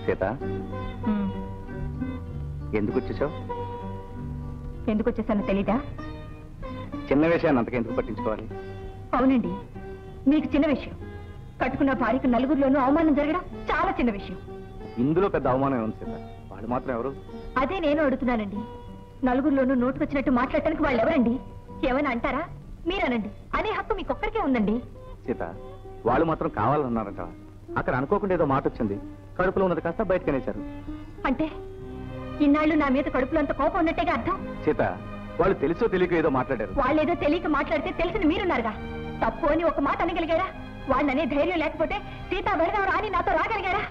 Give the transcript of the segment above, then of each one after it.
సీత, ఎందుకు వచ్చేసావు? ఎందుకు వచ్చేసానో తెలీదా? చిన్న విషయాన్ని అంతగా ఎందుకు పట్టించుకోవాలి? అవునండి, మీకు చిన్న విషయం. కట్టుకున్న భార్యకు నలుగురిలోనూ అవమానం జరగడం చాలా చిన్న విషయం. ఇందులో పెద్ద అవమానం ఉంది సీత. వాళ్ళు మాత్రం ఎవరు? అదే నేను అడుగుతున్నానండి. నలుగురిలోనూ నోటుకొచ్చినట్టు మాట్లాడటానికి వాళ్ళు ఎవరండి? ఏమైనా అంటారా? మీరనండి. అనే హక్కు మీకొక్కరికే ఉందండి. సీత, వాళ్ళు మాత్రం కావాలన్నారంట. అక్కడ అనుకోకుండా ఏదో మాట వచ్చింది, కడుపులో ఉన్నది కాస్త బయటకనేశారు. అంటే ఇన్నాళ్ళు నా మీద కడుపులో అంత కోపం ఉన్నట్టేగా అర్థం? సీత, వాళ్ళు తెలుసో తెలియక ఏదో మాట్లాడారు. వాళ్ళేదో తెలియక మాట్లాడితే తెలిసిన మీరున్నారుగా. తప్పు అని ఒక మాట అనగలిగారా? వాళ్ళనే ధైర్యం లేకపోతే సీతా వెళదాం రాని నాతో రాగలిగారా?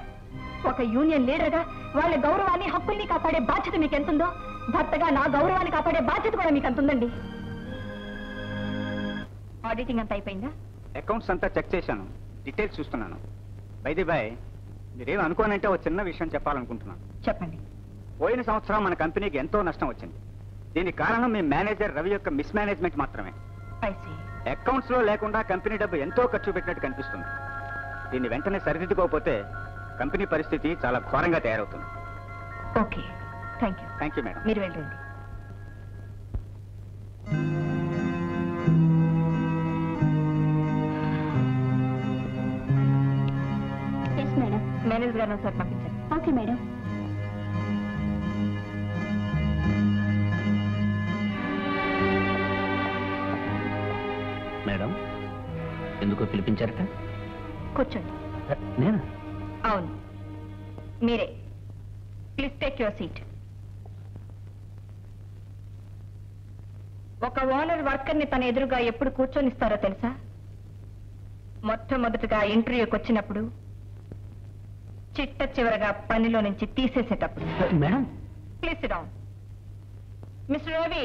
ఒక యూనియన్ లీడర్ గా వాళ్ళ గౌరవాన్ని హక్కుల్ని కాపాడే బాధ్యత మీకు ఎంతుందో, భర్తగా నా గౌరవాన్ని కాపాడే బాధ్యత కూడా మీకు ఎంతుందండి. ఆడిటింగ్ అంతా అయిపోయిందా? అకౌంట్స్ అంతా చెక్ చేశాను, డీటెయిల్స్ చూస్తున్నాను. బైది బాయ్, మీరేం అనుకోనంటే ఒక చిన్న విషయం చెప్పాలనుకుంటున్నాను. చెప్పండి. పోయిన సంవత్సరం మన కంపెనీకి ఎంతో నష్టం వచ్చింది. దీనికి కారణం మీ మేనేజర్ రవి యొక్క మిస్ మేనేజ్మెంట్ మాత్రమే. అకౌంట్స్ లో లేకుండా కంపెనీ డబ్బు ఎంతో ఖర్చు పెట్టినట్టు కనిపిస్తుంది. దీన్ని వెంటనే సరిదిద్దుకోకపోతే కంపెనీ పరిస్థితి చాలా ఘోరంగా తయారవుతుంది. Okay, thank you. Thank you madam. మీరు వెళ్ళండి. మేడం, మేనేజర్ గారిని ఒకసారి పంపించండి. Okay madam. మేడం, ఎందుకో పిలిపించారట? కూర్చోండి. నేను? అవును, మీరే. Please take your seat. ఒక ఓనర్ వర్కర్ని తన ఎదురుగా ఎప్పుడు కూర్చొనిస్తారో తెలుసా? మొట్టమొదటిగా ఇంటర్వ్యూకి వచ్చినప్పుడు, చిట్ట చివరగా పనిలో నుంచి తీసేసేటప్పుడు. Madam please sit down. Mister Ravi,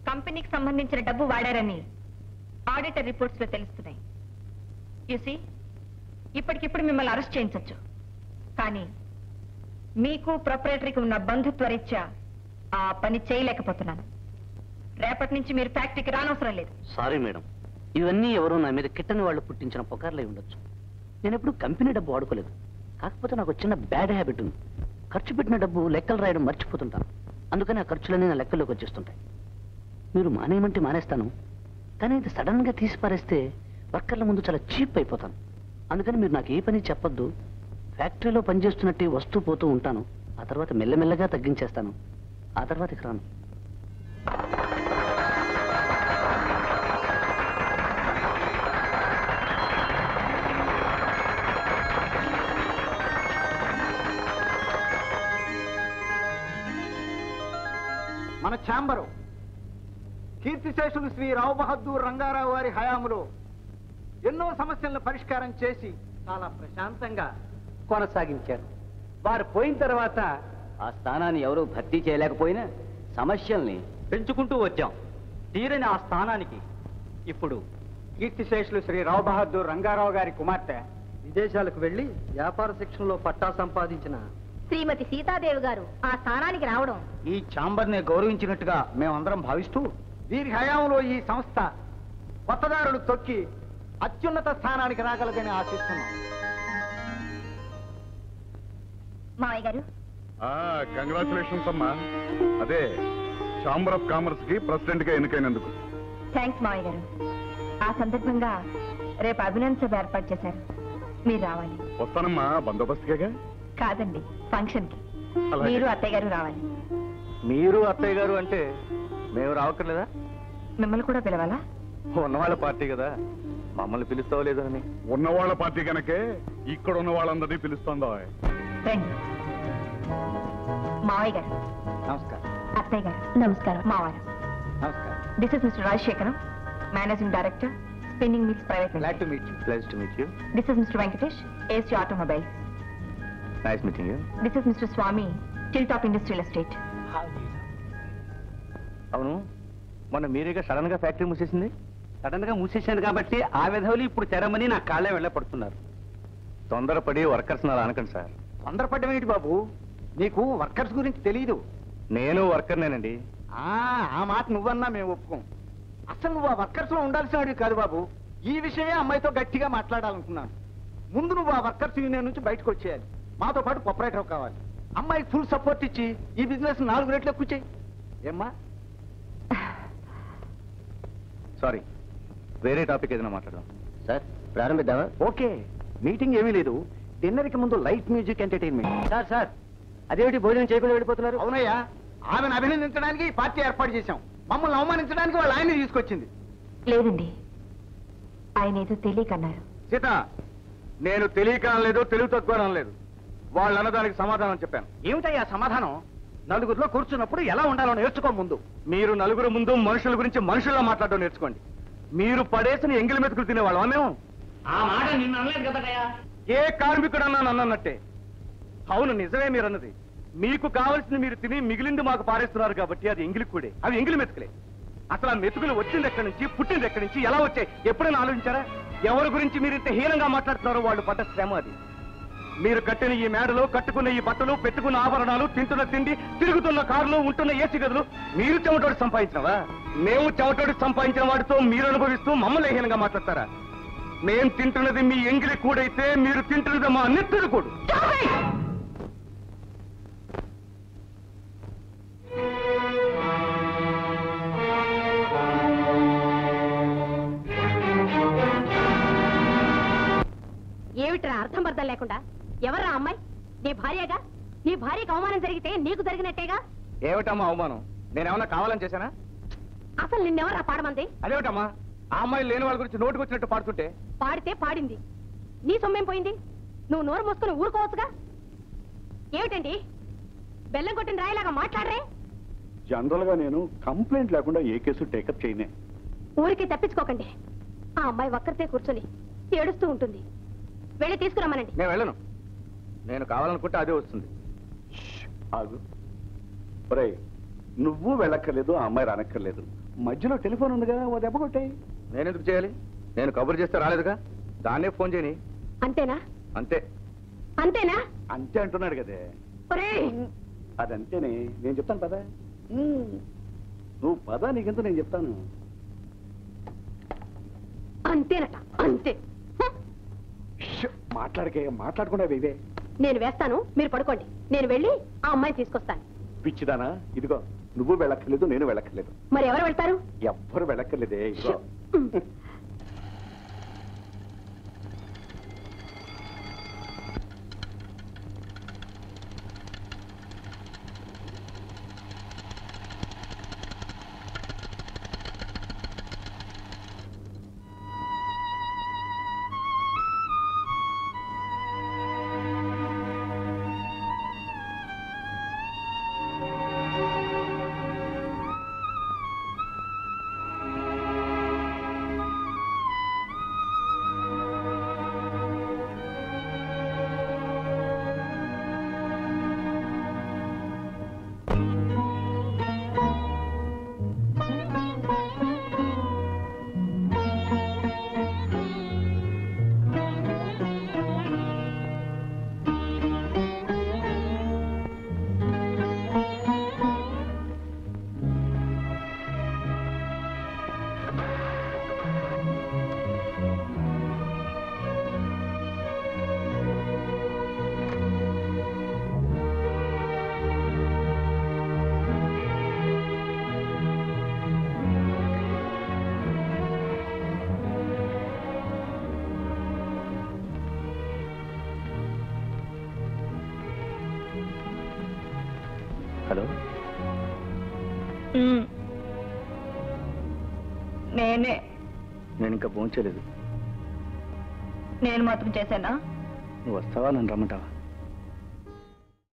కంపెనీకి సంబంధించిన డబ్బు వాడారని ఆడిటర్ రిపోర్ట్స్ లో తెలుస్తున్నాయి. యూసీ, ఇప్పటికిప్పుడు మిమ్మల్ని అరెస్ట్ చేయించవచ్చు. కానీ మీకు ప్రొపరేటరీకి ఉన్న బంధుత్వ రీత్యా ఆ పని చేయలేకపోతున్నాను. రేపటి నుంచి మీరు ఫ్యాక్టరీకి రానవసరం లేదు. సారీ మేడం, ఇవన్నీ ఎవరో నా మీద కిట్టని వాళ్ళు పుట్టించిన పుకార్లై ఉండొచ్చు. నేను ఎప్పుడు కంపెనీ డబ్బు వాడుకోలేదు. కాకపోతే నాకు చిన్న బ్యాడ్ హ్యాబిట్ ఉంది. ఖర్చు పెట్టిన డబ్బు లెక్కలు రాయడం మర్చిపోతుంటాను. అందుకని ఆ ఖర్చులన్నీ నా లెక్కల్లోకి వచ్చేస్తుంటాయి. మీరు మానేయమంటే మానేస్తాను, కానీ ఇది సడన్ గా తీసి పారేస్తే వర్కర్ల ముందు చాలా చీప్ అయిపోతాను. అందుకని మీరు నాకు ఏ పని చెప్పొద్దు. ఫ్యాక్టరీలో పనిచేస్తున్నట్టే వస్తూ పోతూ ఉంటాను. ఆ తర్వాత మెల్లమెల్లగా తగ్గించేస్తాను. ఆ తర్వాత ఇక రాను. మన ఛాంబరు కీర్తిశేషులు శ్రీ రావు బహదూర్ రంగారావు వారి హయాములో ఎన్నో సమస్యలను పరిష్కారం చేసి చాలా ప్రశాంతంగా కొనసాగించారు. వారు పోయిన తర్వాత ఆ స్థానాన్ని ఎవరూ భర్తీ చేయలేకపోయినా సమస్యల్ని పెంచుకుంటూ వచ్చాం. తీరని ఆ స్థానానికి ఇప్పుడు కీర్తిశేషులు శ్రీ రావు బహదూర్ రంగారావు గారి కుమార్తె విదేశాలకు వెళ్లి వ్యాపార శిక్షణలో పట్టా సంపాదించిన శ్రీమతి సీతాదేవి గారు ఆ స్థానానికి రావడం ఈ ఛాంబర్ని గౌరవించినట్టుగా మేమందరం భావిస్తూ వీరి హయాంలో ఈ సంస్థ కొత్తదారులు తొక్కి అత్యున్నత స్థానానికి రాగలదని ఆశిస్తున్నాం. మావయ్య గారు, కంగ్రాచులేషన్స్ అమ్మా. అదే ఛాంబర్ ఆఫ్ కామర్స్ కి ప్రెసిడెంట్ గా ఎన్నికైనందుకు. థ్యాంక్స్ మావయ్య గారు. ఆ సందర్భంగా రేపు అభినందన సభ ఏర్పాటు చేశారు, మీరు రావాలి. వస్తానమ్మా, బందోబస్తుగా. కాదండి, ఫంక్షన్ కి. మీరు అత్తయ్య గారు రావాలి. మీరు అత్తయ్య గారు అంటే మేము రావక్కర్లేదా? మిమ్మల్ని కూడా పిలవాలా? ఉన్నవాళ్ళ పార్టీ కదా, మమ్మల్ని పిలుస్తావో లేదో అని. ఉన్నవాళ్ళ పార్టీ కనుకే ఇక్కడ ఉన్న వాళ్ళందరినీ పిలుస్తుందా? రండి. మావయ్య గారు నమస్కారం. అత్తయ్య గారు నమస్కారం. మావారు నమస్కారం. This is mister Rajasekharam, managing director, spinning mills private Glad to meet you. Pleasure to meet you. This is mister Venkatesh, AC automobiles. Nice meeting you. This is mister Swamy, till top industrial estate. అవును, మొన్న మీరేగా sudden గా factory మూసేసింది. Sudden గా మూసేశాను కాబట్టి ఆ విధవులు ఇప్పుడు తెరమని నా కాళ్ళే వెళ్ళపడుతున్నారు. తొందరపడి వర్కర్స్ అలా అనకండి సార్. తొందరపడ్డం ఏంటి బాబు? నీకు వర్కర్స్ గురించి తెలీదు. నేను వర్కర్నేనండి. ఆ మాట నువ్వన్నా మేము ఒప్పుకోం. అసలు నువ్వు ఆ వర్కర్స్ లో ఉండాల్సిన కాదు బాబు. ఈ విషయమే అమ్మాయితో గట్టిగా మాట్లాడాలనుకున్నాను. ముందు నువ్వు ఆ వర్కర్స్ యూనియన్ నుంచి బయటకు వచ్చేయాలి. మాతో పాటు ప్రొపరేటర్ కావాలి. అమ్మాయికి ఫుల్ సపోర్ట్ ఇచ్చి ఈ బిజినెస్ 4 రేట్లు ఎక్కువ చేయి. ఏమ్మా? సారీ, వేరే టాపిక్ ఏదైనా మాట్లాడదాం. సార్ ప్రారంభిద్దామా? ఓకే, మీటింగ్ ఏమీ లేదు. డిన్నర్కి ముందు లైట్ మ్యూజిక్ ఎంటర్టైన్మెంట్. సార్ అదేమిటి భోజనం చేయకుండా వెళ్ళిపోతున్నారు? అవునయ్యా, ఆమెను అభినందించడానికి ఈ పార్టీ ఏర్పాటు చేశాం. మమ్మల్ని అవమానించడానికి వాళ్ళు ఆయన్ని తీసుకొచ్చింది. లేదండి, ఆయన ఏదో తెలియకన్నారు. సీత, నేను తెలియక లేదు, తెలివి తక్కువ లేదు. వాళ్ళు అన్నదానికి సమాధానం చెప్పాను. ఏమిటయ్యా సమాధానం? నలుగురిలో కూర్చున్నప్పుడు ఎలా ఉండాలో నేర్చుకో ముందు. మీరు నలుగురు ముందు మనుషుల గురించి మనుషుల్లో మాట్లాడడం నేర్చుకోండి. మీరు పడేసిన ఎంగిలి మెతుకులు తినేవాళ్ళం మేము. ఆ మాట నిన్ను అనలేదు కదయ్యా. ఏ కార్మికుడన్నా నన్నన్నట్టే. అవును, నిజమే మీరు అన్నది. మీకు కావలసింది మీరు తిని మిగిలింది మాకు పారేస్తున్నారు కాబట్టి అది ఎంగిలి కూడే. అవి ఎంగిలి మెతుకులే. అసలు ఆ మెతుకులు వచ్చింది ఎక్కడి నుంచి, పుట్టింది ఎక్కడి నుంచి, ఎలా వచ్చాయి ఎప్పుడైనా ఆలోచించారా? ఎవరి గురించి మీరు ఇంత హీనంగా మాట్లాడుతున్నారో వాళ్ళు పడ్డ శ్రమ అది. మీరు కట్టిన ఈ మేడలు, కట్టుకున్న ఈ బట్టలు, పెట్టుకున్న ఆభరణాలు, తింటున్న తిండి, తిరుగుతున్న కార్లు, ఉంటున్న ఏసీ గదులు మీరు చెమటోడు సంపాదించినవా? మేము చెమటోడు సంపాదించిన వాటితో మీరు అనుభవిస్తూ మమ్మల్ని హీనంగా మాట్లాడతారా? మేం తింటున్నది మీ ఎంగిలి కూడైతే మీరు తింటున్నది మా నెత్తుడు కూడు. ఏమిట్రా అర్థం అర్థం లేకుండా? ఎవర్రా అమ్మాయి? నీ భార్యగా? నీ భార్యకు అవమానం జరిగితే నీకు జరిగినట్టేగా? ఏమిటమ్మా అవమానం? నేనేమన్నా కావాలని చేశానా? అసలు నిన్నెవరా పాడమంది? అదేమిటమ్మా, ఆ అమ్మాయి లేని వాళ్ళ గురించి నోటుకు వచ్చినట్టు పాడుతుంటే? పాడితే పాడింది, నీ సొమ్మేం పోయింది? నువ్వు నోరు మూసుకుని ఊరుకోవచ్చుగా. ఏమిటండి బెల్లం కొట్టిన రాయిలాగా మాట్లాడరే? జనరల్ గా నేను కంప్లైంట్ లేకుండా ఏ కేసు టేకప్ చేయనే. ఊరికి తప్పించుకోకండి. ఆ అమ్మాయి ఒక్కరితే కూర్చొని ఏడుస్తూ ఉంటుంది. వెళ్ళి తీసుకురమ్మనండి. నేను వెళ్ళను. నేను కావాలనుకుంటే అదే వస్తుంది. ఆగు. ఒరేయ్, నువ్వు వెళ్ళక్కర్లేదు, ఆ అమ్మాయి రానక్కర్లేదు. మధ్యలో టెలిఫోన్ ఉంది కదా, ఓ దెబ్బ కొట్టాయి. నేనెందుకు చేయాలి? నేను కబురు చేస్తే రాలేదుగా, దాన్నే ఫోన్ చేయని. అంతేనా? అంతే. అంతేనా? అంతే అంటున్నాడు కదే. ఒరేయ్, అదంతేనే. నేను చెప్తాను పద. నువ్వు పద, నీకెంత నేను చెప్తాను. అంతేనట, అంతే. మాట్లాడకుండా ఇదే. నేను వేస్తాను, మీరు పడుకోండి. నేను వెళ్ళి ఆ అమ్మాయిని తీసుకొస్తాను. పిచ్చిదానా, ఇదిగో నువ్వు వెళ్ళక్కర్లేదు, నేను వెళ్ళక్కర్లేదు. మరి ఎవరు వెళ్తారు? ఎవ్వరు వెళ్ళక్కర్లేదే. ఇదిగో హలో, నేనే. నేను ఇంకా ఫోన్ చేయలేదు. నేను మాత్రం చేశానా? నువ్వు వస్తావా, నన్ను రమ్మంటావా?